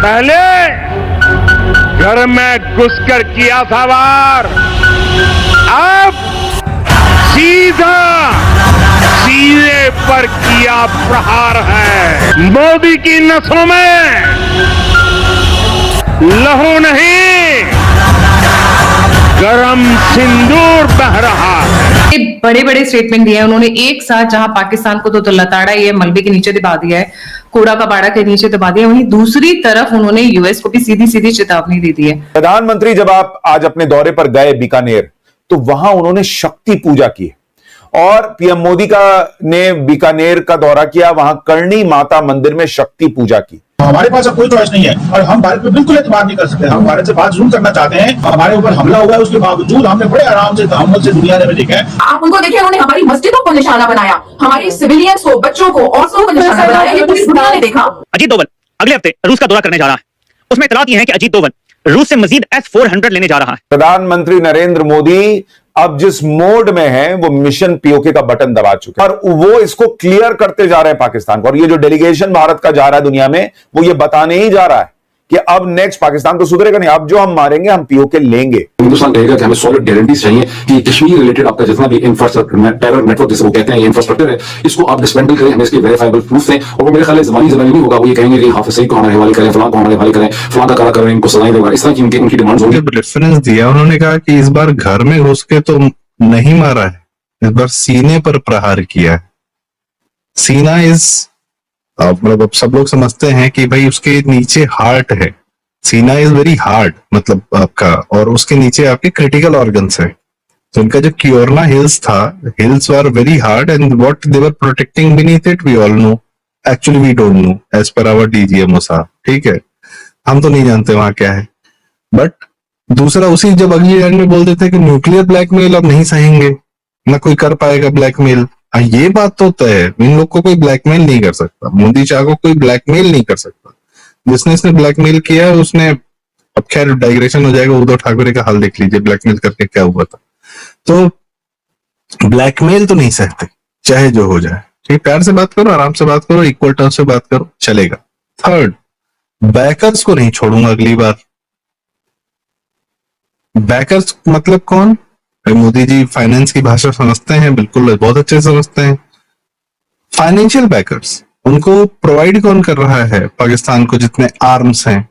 पहले घर में घुसकर किया था वार, अब सीधा सीने पर किया प्रहार है। मोदी की नसों में लहू नहीं, गरम सिंदूर बह रहा है। बड़े बड़े स्टेटमेंट दिए हैं उन्होंने एक साथ, जहां पाकिस्तान को तो लताड़ा ये मलबे के नीचे दबा दिया है, कूड़ा कबाड़ा के नीचे दबा दिया, वहीं दूसरी तरफ उन्होंने यूएस को भी सीधी सीधी चेतावनी दे दी है। प्रधानमंत्री जब आप आज अपने दौरे पर गए बीकानेर, तो वहां उन्होंने शक्ति पूजा की और पीएम मोदी ने बीकानेर का दौरा किया, वहां करणी माता मंदिर में शक्ति पूजा की। हमारे पास अब कोई चॉइस नहीं है और हम भारत पे बिल्कुल एतबार नहीं कर सकते। हम भारत से बात जरूर करना चाहते हैं, हमारे ऊपर हमला हुआ है, उसके बावजूद हमने बड़े आराम से तहम्मुल से दुनिया ने देखा है। आप उनको देखिए, उन्होंने हमारी मस्जिदों को निशाना बनाया, हमारी सिविलियंस को, बच्चों को, औरतों को निशाना बनाया, ये पूरी दुनिया ने देखा। अजीत डोभाल अगले हफ्ते रूस का दौरा करने जा रहा है। उसमें इतलात यह है कि अजीत डोभाल रूस से मजीद S-400 लेने जा रहा है। प्रधानमंत्री नरेंद्र मोदी अब जिस मोड में है वो मिशन पीओके का बटन दबा चुके हैं और वो इसको क्लियर करते जा रहे हैं पाकिस्तान को। और ये जो डेलीगेशन भारत का जा रहा है दुनिया में, वो ये बताने ही जा रहा है कि अब नेक्स्ट पाकिस्तान तो सुधरेगा नहीं, अब जो हम मारेंगे हम पीओके लेंगे। हिंदुस्तान कहेगा कि हमें सॉलिड गारंटीज चाहिए कि कश्मीर रिलेटेड आपका जितना भी इंफ्रास्ट्रक्चर, टेरर नेटवर्क जिसे वो कहते हैं, इंफ्रास्ट्रक्चर है, इसको आप डिसमेंटल करें, हमें इसके वेरीफाइबल प्रूफ दें। और वो मेरे ख्याल जबानी नहीं होगा, वो ये कहेंगे कि हाफिज सईद को हमारे हवाले करें, फलां को हमारे हवाले करें, फलां का काला करें, इनको सजाएं देगा, इस तरह की उनकी डिमांड्स होंगी। रेफरेंस दिया उन्होंने, कहा कि इस बार घर में घुस के तो नहीं मारा है, इस बार सीने पर प्रहार किया है। सीना इज मतलब अब सब लोग समझते हैं कि भाई उसके नीचे हार्ट है, सीना इज वेरी हार्ड मतलब आपका, और उसके नीचे आपके क्रिटिकल ऑर्गन्स है। तो इनका जो क्योरना हिल्स था, hills were very hard and what they were protecting beneath it we all know, actually we don't know as per our DGMO साहब, ठीक है, हम तो नहीं जानते वहां क्या है। बट दूसरा, उसी जब अगली लाइन में बोल देते हैं कि न्यूक्लियर ब्लैकमेल अब नहीं सहेंगे, ना कोई कर पाएगा ब्लैकमेल। ये बात तो तय है, इन लोग को कोई ब्लैकमेल नहीं कर सकता, मोदी शाह को कोई ब्लैकमेल नहीं कर सकता। जिसने इसने ब्लैकमेल किया है उसने, अब खैर डाइग्रेशन हो जाएगा, उद्धव ठाकरे का हाल देख लीजिए ब्लैकमेल करके क्या हुआ था। तो ब्लैकमेल तो नहीं सहते, चाहे जो हो जाए। ठीक, प्यार से बात करो, आराम से बात करो, इक्वल टर्म से बात करो, चलेगा। थर्ड, बैकर्स को नहीं छोड़ूंगा अगली बार। बैकर्स मतलब कौन? मोदी जी फाइनेंस की भाषा समझते हैं, बिल्कुल बहुत अच्छे समझते हैं। फाइनेंशियल बैकर्स, उनको प्रोवाइड कौन कर रहा है पाकिस्तान को? जितने आर्म्स हैं,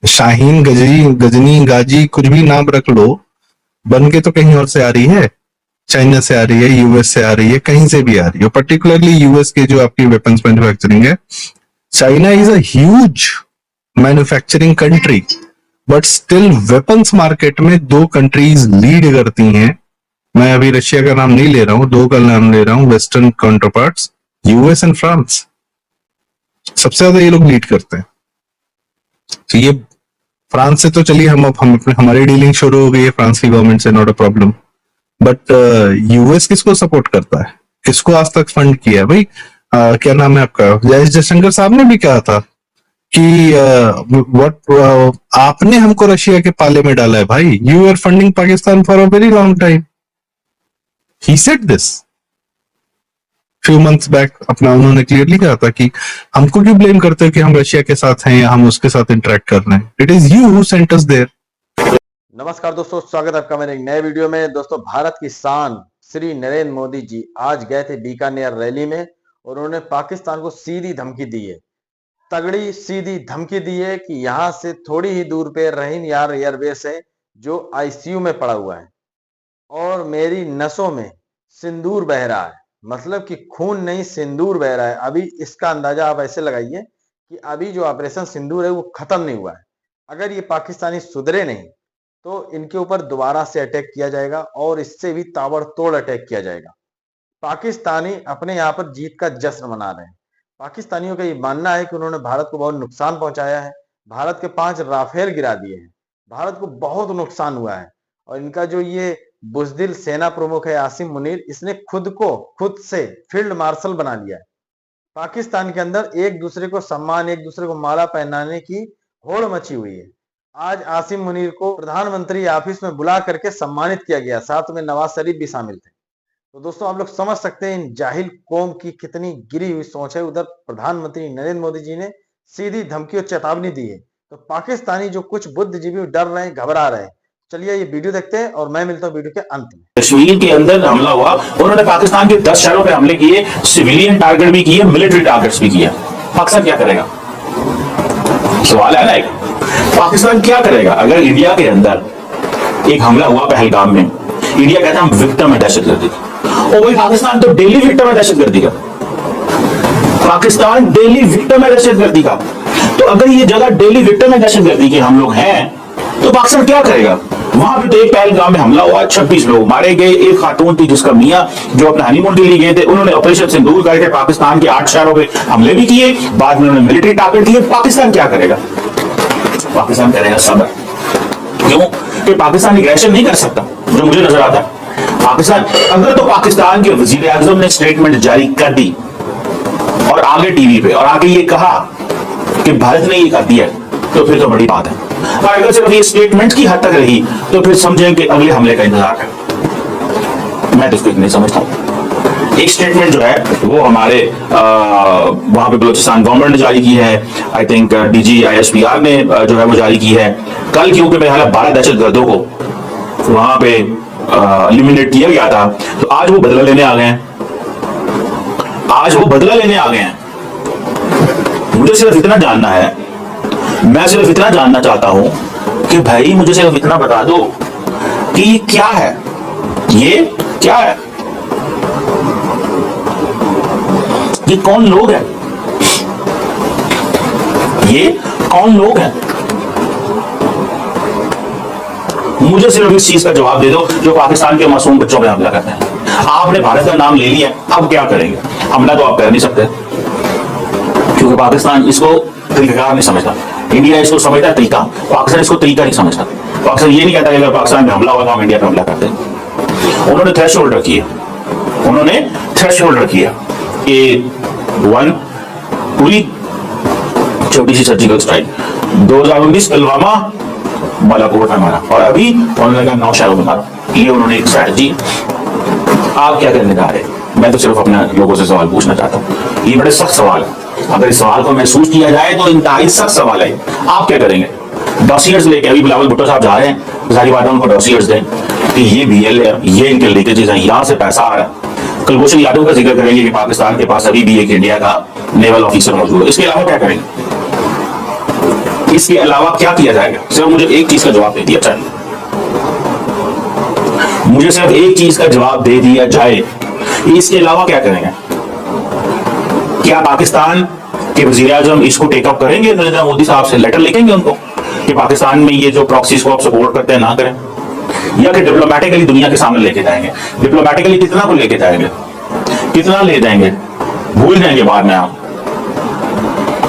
शाहीन, गजनी, गाजी, कुछ भी नाम रख लो, बन के तो कहीं और से आ रही है, चाइना से आ रही है, यूएस से आ रही है, कहीं से भी आ रही है। पर्टिकुलरली यूएस के जो आपकी वेपन्स मैन्युफैक्चरिंग है, China is a huge manufacturing country, but still weapons market में दो कंट्रीज लीड करती हैं। मैं अभी रशिया का नाम नहीं ले रहा हूं, दो का नाम ले रहा हूं, western counterparts, US and France. सबसे ज्यादा ये लोग लीड करते हैं। तो ये फ्रांस से तो चलिए हम हमारी डीलिंग शुरू हो गई है फ्रांस की गवर्नमेंट से, not a problem. But US किसको सपोर्ट करता है, किसको आज तक फंड किया है भाई? क्या नाम है आपका, जयशंकर साहब ने भी कहा था कि आपने हमको रशिया के पाले में डाला है भाई, you are funding Pakistan for a very long time. He said this few months back, अपना उन्होंने क्लियरली कहा था कि हमको क्यों ब्लेम करते हो कि हम रशिया के साथ हैं या हम उसके साथ इंटरेक्ट कर रहे हैं, it is you who sent us there. नमस्कार दोस्तों, स्वागत है आपका मेरे एक नए वीडियो में। दोस्तों, भारत की शान श्री नरेंद्र मोदी जी आज गए थे बीकानेर रैली में और उन्होंने पाकिस्तान को सीधी धमकी दी है, तगड़ी सीधी धमकी दी है कि यहाँ से थोड़ी ही दूर पे रहीन यार एयरबेस है जो आईसीयू में पड़ा हुआ है और मेरी नसों में सिंदूर बह रहा है। मतलब कि खून नहीं, सिंदूर बह रहा है। अभी इसका अंदाजा आप ऐसे लगाइए कि अभी जो ऑपरेशन सिंदूर है वो खत्म नहीं हुआ है। अगर ये पाकिस्तानी सुधरे नहीं तो इनके ऊपर दोबारा से अटैक किया जाएगा और इससे भी ताबड़तोड़ अटैक किया जाएगा। पाकिस्तानी अपने यहाँ पर जीत का जश्न मना रहे हैं। पाकिस्तानियों का ये मानना है कि उन्होंने भारत को बहुत नुकसान पहुंचाया है, भारत के 5 राफेल गिरा दिए हैं, भारत को बहुत नुकसान हुआ है। और इनका जो ये बुजदिल सेना प्रमुख है आसिम मुनीर, इसने खुद से फील्ड मार्शल बना लिया है। पाकिस्तान के अंदर एक दूसरे को सम्मान, एक दूसरे को माला पहनाने की होड़ मची हुई है। आज आसिम मुनीर को प्रधानमंत्री ऑफिस में बुला करके सम्मानित किया गया, साथ में नवाज शरीफ भी शामिल थे। तो दोस्तों, आप लोग समझ सकते हैं इन जाहिल कौम की कितनी गिरी हुई सोच है। उधर प्रधानमंत्री नरेंद्र मोदी जी ने सीधी धमकी और चेतावनी दी है। तो पाकिस्तानी जो कुछ बुद्धिजीवी डर रहे हैं, घबरा रहे हैं। चलिए ये वीडियो देखते हैं और मैं मिलता हूँ वीडियो के अंत में। कश्मीर के अंदर हमला हुआ, उन्होंने पाकिस्तान के 10 शहरों पे हमले किए, सिविलियन टारगेट भी किए, मिलिट्री टारगेट्स भी किए। पाकिस्तान क्या करेगा? सवाल है ना एक, पाकिस्तान क्या करेगा अगर इंडिया के अंदर एक हमला हुआ पहलगाम में? इंडिया कहता है हम विक्टिम है दहशतगर्दी की, और वही पाकिस्तान तो डेली विक्टिम है दहशतगर्दी का। पाकिस्तान डेली विक्टिम है दहशतगर्दी का। तो अगर ये जगह डेली विक्टिम है दहशतगर्दी के हम लोग हैं, तो पाकिस्तान क्या करेगा? वहां पे तो एक पहलगाम में हमला हुआ, 26 लोग मारे गए। एक खातून थी जिसका मियां जो अपने हनीमून के लिए गए थे, उन्होंने ऑपरेशन सिंदूर करके पाकिस्तान के 8 शहरों पे हमले भी किए, बाद में उन्होंने मिलिट्री टारगेट दिए। पाकिस्तान क्या करेगा? पाकिस्तान करेगा सब्र। क्यों? कि पाकिस्तान एग्रेशन नहीं कर सकता, जो मुझे नजर आता है। पाकिस्तान अगर तो पाकिस्तान के वजीर आजम ने स्टेटमेंट जारी कर दी और आगे टीवी पे और आगे ये कहा कि भारत ने ये कर दिया, तो फिर तो बड़ी बात है। और अगर सिर्फ ये स्टेटमेंट की हद तक रही तो फिर समझें कि अगले हमले का इंतजार है। मैं तो इसको नहीं समझता हूं। एक स्टेटमेंट जो है वो हमारे वहां पे बलूचिस्तान गवर्नमेंट ने जारी की है, आई थिंक डीजी ISPR ने जो है वो जारी की है कल, क्योंकि मेरे ख्याल 12 दहशतगर्दों को वहां पे एलिमिनेट किया गया था। तो आज वो बदला लेने आ गए हैं, आज वो बदला लेने आ गए हैं। मुझे सिर्फ इतना जानना है, मैं सिर्फ इतना जानना चाहता हूं कि भाई मुझे सिर्फ इतना बता दो कि ये क्या है, ये क्या है, ये कौन लोग हैं, ये कौन लोग हैं? मुझे सिर्फ इस चीज का जवाब दे दो जो पाकिस्तान के मासूम बच्चों पे हमला करते हैं। आपने भारत का नाम ले लिया, अब क्या करेंगे? हमला तो आप कर नहीं सकते, क्योंकि पाकिस्तान इसको तरीकाकार नहीं समझता, इंडिया इसको समझता है तरीका, पाकिस्तान इसको तरीका नहीं समझता। पाकिस्तान ये नहीं कहता कि अगर पाकिस्तान में हमला हुआ तो हम इंडिया पे हमला करते हैं। उन्होंने थ्रेशोल्ड रखी है, उन्होंने थ्रेशोल्ड रखी है कि 1 पूरी छोटी सी सर्जिकल स्ट्राइक, 2019 पुलवामा बालाकोट में मारा, और अभी उन्होंने कहा 9 शहरों में मारा। ये उन्होंने एक स्ट्रैटेजी। आप क्या करने जा रहे हैं? मैं तो सिर्फ अपने लोगों से सवाल पूछना चाहता हूँ। ये बड़े सख्त सवाल है, अगर इस सवाल को महसूस किया जाए तो इंतहाई सख्त सवाल है। आप क्या करेंगे? डॉसियर्स लेके अभी बिलावल भुट्टो साहब जा रहे हैं, सारी बातें उनको डॉसियर्स दें कि ये BL है, ये इनके लीकेजेस हैं, यहाँ से पैसा आ रहा है। कुलभूषण यादव का जिक्र करेंगे कि पाकिस्तान के पास अभी भी एक इंडिया का नेवल ऑफिसर मौजूद है। इसके अलावा क्या करेंगे? इसके अलावा क्या किया जाएगा? सिर्फ मुझे एक चीज का जवाब दे दिया जाए, मुझे सिर्फ एक चीज का जवाब दे दिया जाए, इसके अलावा क्या करेंगे? क्या पाकिस्तान के वजीर आजम इसको टेकअप करेंगे? नरेंद्र मोदी साहब से लेटर लिखेंगे उनको कि पाकिस्तान में ये जो प्रॉक्सीज को आप सपोर्ट करते हैं ना करें, या कि डिप्लोमेटिकली दुनिया के सामने लेके जाएंगे? डिप्लोमेटिकली कितना को लेके जाएंगे? कितना ले जाएंगे? भूल जाएंगे बाद में?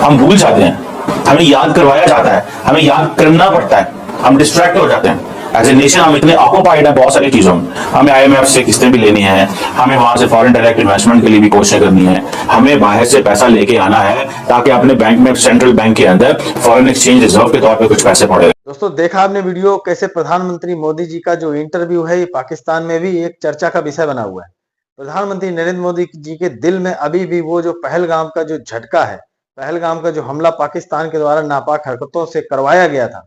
हम भूल जाते हैं, हमें याद करवाया जाता है, हमें याद करना पड़ता है, हम डिस्ट्रैक्ट हो जाते हैं। एज ए नेशन हम इतने ऑक्युपाइड हैं बहुत सारी चीजों में। हमें IMF से किस्तें भी लेनी है, हमें वहां से फॉरेन डायरेक्ट इन्वेस्टमेंट के लिए भी कोशिशें करनी है, हमें बाहर से पैसा लेके आना है ताकि अपने बैंक में, सेंट्रल बैंक के अंदर फॉरेन एक्सचेंज रिजर्व के तौर पे कुछ पैसे पड़े। दोस्तों देखा आपने वीडियो, कैसे प्रधानमंत्री मोदी जी का जो इंटरव्यू है ये पाकिस्तान में भी एक चर्चा का विषय बना हुआ है। प्रधानमंत्री नरेंद्र मोदी जी के दिल में अभी भी वो जो पहलगाम का जो झटका है, पहलगाम का जो हमला पाकिस्तान के द्वारा नापाक हरकतों से करवाया गया था,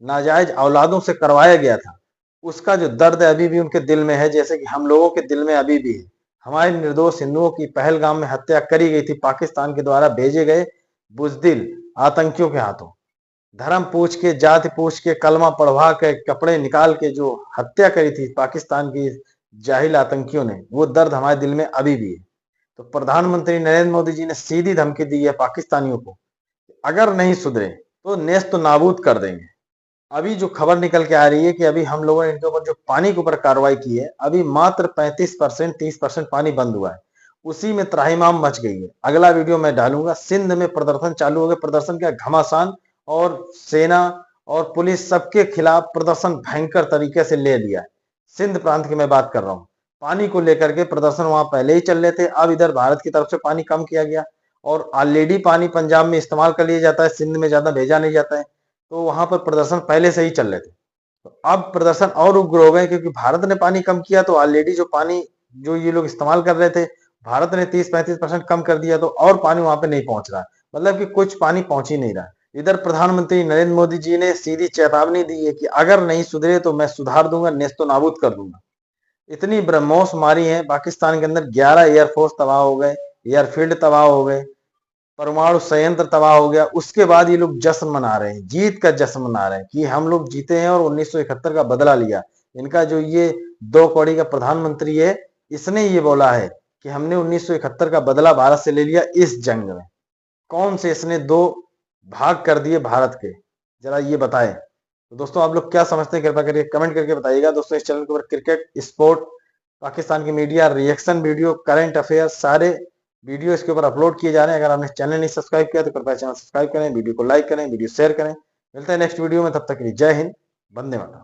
नाजायज औलादों से करवाया गया था, उसका जो दर्द अभी भी उनके दिल में है, जैसे कि हम लोगों के दिल में अभी भी है। हमारे निर्दोष हिंदुओं की पहलगाम में हत्या करी गई थी पाकिस्तान के द्वारा भेजे गए बुजदिल आतंकियों के हाथों। धर्म पूछ के, जाति पूछ के, कलमा पढ़वा के, कपड़े निकाल के जो हत्या करी थी पाकिस्तान की जाहिल आतंकियों ने, वो दर्द हमारे दिल में अभी भी है। तो प्रधानमंत्री नरेंद्र मोदी जी ने सीधी धमकी दी है पाकिस्तानियों को, अगर नहीं सुधरे तो नेस्त नाबूद कर देंगे। अभी जो खबर निकल के आ रही है कि अभी हम लोगों ने इनके ऊपर जो पानी के ऊपर कार्रवाई की है, अभी मात्र 35% 30% पानी बंद हुआ है, उसी में त्राहिमाम मच गई है। अगला वीडियो मैं डालूंगा। सिंध में प्रदर्शन चालू हो गए, प्रदर्शन क्या घमासान, और सेना और पुलिस सबके खिलाफ प्रदर्शन भयंकर तरीके से ले लिया है। सिंध प्रांत की मैं बात कर रहा हूँ। पानी को लेकर के प्रदर्शन वहां पहले ही चल रहे थे, अब इधर भारत की तरफ से पानी कम किया गया और ऑलरेडी पानी पंजाब में इस्तेमाल कर लिया जाता है, सिंध में ज्यादा भेजा नहीं जाता है, तो वहां पर प्रदर्शन पहले से ही चल रहे थे। तो अब प्रदर्शन और उग्र हो गए क्योंकि भारत ने पानी कम किया, तो ऑलरेडी जो पानी जो ये लोग इस्तेमाल कर रहे थे, भारत ने 30-35% कम कर दिया, तो और पानी वहां पे नहीं पहुंच रहा है। मतलब कि कुछ पानी पहुंच ही नहीं रहा। इधर प्रधानमंत्री नरेंद्र मोदी जी ने सीधी चेतावनी दी है कि अगर नहीं सुधरे तो मैं सुधार दूंगा, नेस्तो नाबूद कर दूंगा। इतनी ब्रह्मोस मारी है पाकिस्तान के अंदर, 11 एयरफोर्स तबाह हो गए, एयरफील्ड तबाह हो गए, परमाणु संयंत्र तबाह हो गया। उसके बाद ये लोग जश्न मना रहे हैं, जीत का जश्न मना रहे हैं कि हम लोग जीते हैं और 1971 का बदला लिया। इनका जो ये 2 कौड़ी का प्रधानमंत्री है, इसने ये बोला है कि हमने 1971 का बदला भारत से ले लिया इस जंग में। कौन से इसने 2 भाग कर दिए भारत के, जरा ये बताएं। तो दोस्तों आप लोग क्या समझते हैं, कृपया करके कमेंट करके बताइएगा। दोस्तों इस चैनल के ऊपर क्रिकेट, स्पोर्ट, पाकिस्तान की media, reaction video, current affair, सारे वीडियो इसके ऊपर अपलोड किए जा रहे हैं। अगर आपने चैनल नहीं सब्सक्राइब किया तो कृपया चैनल सब्सक्राइब करें, वीडियो को लाइक करें, वीडियो शेयर करें। मिलते हैं नेक्स्ट वीडियो में, तब तक के लिए जय हिंद, वंदे मातरम।